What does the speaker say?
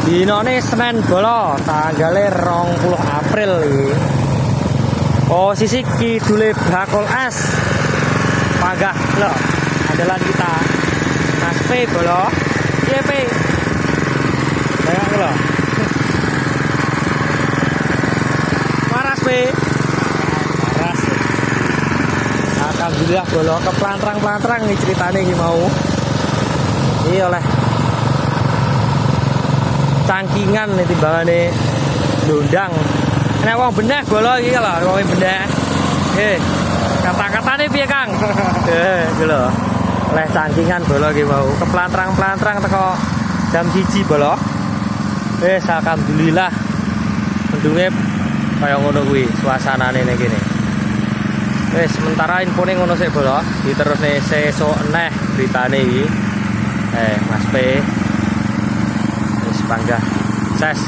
Dinone Senin bolo tanggal 20 April iki. Posisi kidule bakul es. Panggah lho. Andalan kita. Mas P bolo. Piye P? Kayak lho. Waras P. Waras. Alhamdulillah bolo keplantrang-plantrang nih ceritane iki mau. Iki oleh cangkingan nih timbangane ndondang. Nek wong beneh bolo iki lho, wong beneh. Kata-katane piye Kang? Iki lho. Oleh cangkingan bolo iki mau keplantrang-plantrang teko jam 1 bolo. Alhamdulillah. Mendunge kaya ngono kuwi suasanane ning kene. Sementara infone ngono sik bolo, diterusne sesuk neh beritane iki. Mas P. Panggah. Ses.